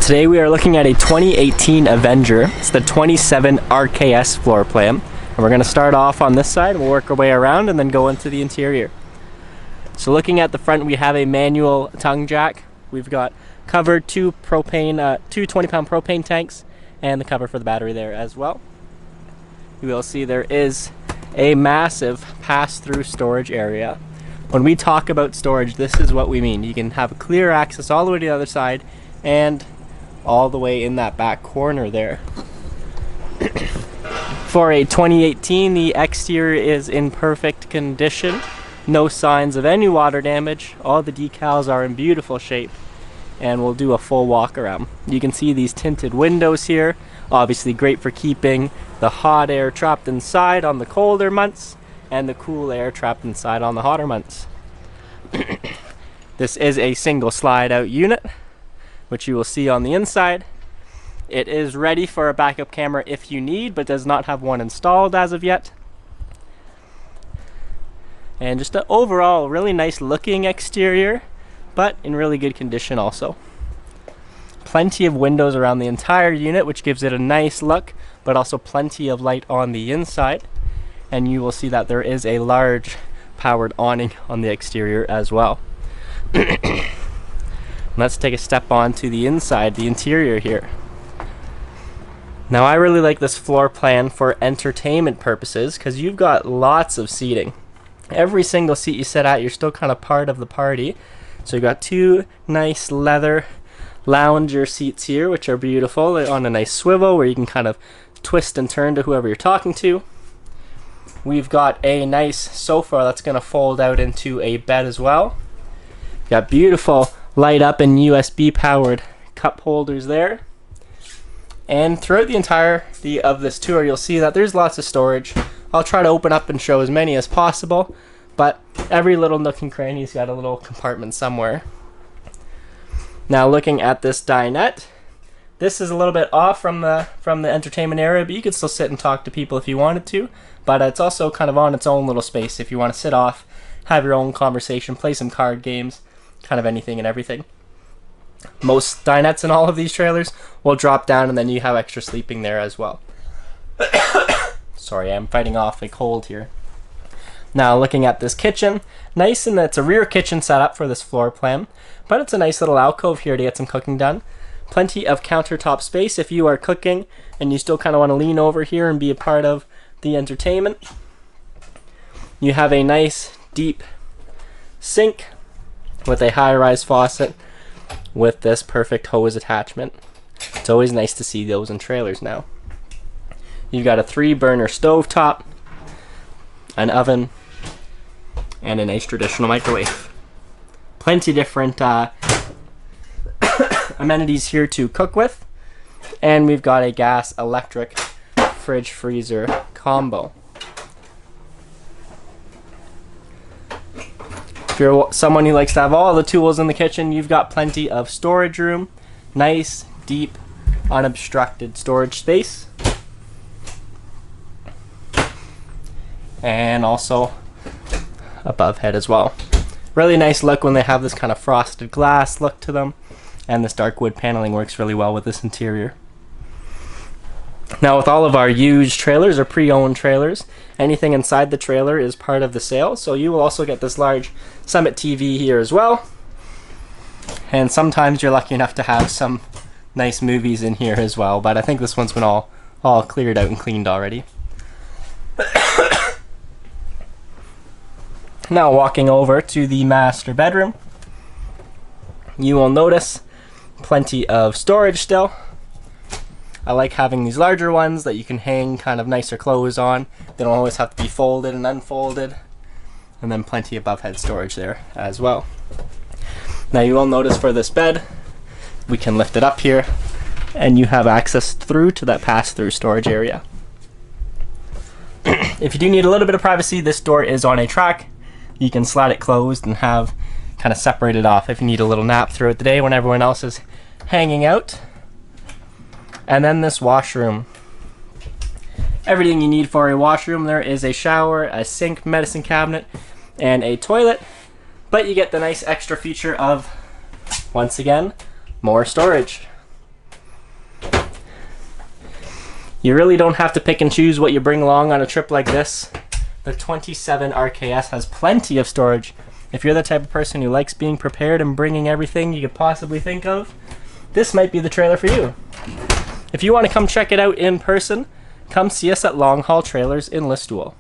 Today we are looking at a 2018 Avenger. It's the 27 RKS floor plan. And we're going to start off on this side, we'll work our way around and then go into the interior. So looking at the front, we have a manual tongue jack. We've got covered two 20-pound propane tanks and the cover for the battery there as well. You will see there is a massive pass-through storage area. When we talk about storage, this is what we mean. You can have clear access all the way to the other side and all the way in that back corner there. For a 2018, the exterior is in perfect condition. No signs of any water damage. All the decals are in beautiful shape. And we'll do a full walk around. You can see these tinted windows here. Obviously great for keeping the hot air trapped inside on the colder months and the cool air trapped inside on the hotter months. This is a single slide out unit, which you will see on the inside. It is ready for a backup camera if you need, but does not have one installed as of yet. And just an overall really nice looking exterior, but in really good condition also. Plenty of windows around the entire unit, which gives it a nice look, but also plenty of light on the inside. And you will see that there is a large powered awning on the exterior as well. Let's take a step on to the inside, the interior here. Now I really like this floor plan for entertainment purposes because you've got lots of seating. Every single seat you sit at, you're still kind of part of the party. So you've got two nice leather lounger seats here, which are beautiful. They're on a nice swivel where you can kind of twist and turn to whoever you're talking to. We've got a nice sofa that's going to fold out into a bed as well. Got beautiful light up and USB powered cup holders there. And throughout the entirety of this tour, you'll see that there's lots of storage. I'll try to open up and show as many as possible, but every little nook and cranny's got a little compartment somewhere. Now looking at this dinette, this is a little bit off from the entertainment area, but you could still sit and talk to people if you wanted to. But it's also kind of on its own little space if you want to sit off, have your own conversation, play some card games, kind of anything and everything. Most dinettes in all of these trailers will drop down and then you have extra sleeping there as well. Sorry, I'm fighting off a cold here. Now looking at this kitchen, nice in that it's a rear kitchen setup for this floor plan, but it's a nice little alcove here to get some cooking done. Plenty of countertop space if you are cooking and you still kind of want to lean over here and be a part of the entertainment. You have a nice deep sink with a high-rise faucet with this perfect hose attachment. It's always nice to see those in trailers now. You've got a 3-burner stovetop, an oven, and a nice traditional microwave. Plenty different amenities here to cook with. And we've got a gas electric fridge freezer combo. If you're someone who likes to have all the tools in the kitchen, you've got plenty of storage room. Nice, deep, unobstructed storage space. And also above head as well. Really nice look when they have this kind of frosted glass look to them. And this dark wood paneling works really well with this interior. Now with all of our used trailers or pre-owned trailers, anything inside the trailer is part of the sale. So you will also get this large Summit TV here as well. And sometimes you're lucky enough to have some nice movies in here as well. But I think this one's been all cleared out and cleaned already. Now walking over to the master bedroom, you will notice plenty of storage still. I like having these larger ones that you can hang kind of nicer clothes on. They don't always have to be folded and unfolded. And then plenty of above head storage there as well. Now you will notice for this bed, we can lift it up here and you have access through to that pass-through storage area. If you do need a little bit of privacy, this door is on a track. You can slide it closed and have kind of separated off if you need a little nap throughout the day when everyone else is hanging out. And then this washroom. Everything you need for a washroom. There is a shower, a sink, medicine cabinet, and a toilet. But you get the nice extra feature of, once again, more storage. You really don't have to pick and choose what you bring along on a trip like this. The 27 RKS has plenty of storage. If you're the type of person who likes being prepared and bringing everything you could possibly think of, this might be the trailer for you. If you want to come check it out in person, come see us at Long Haul Trailers in Listowel.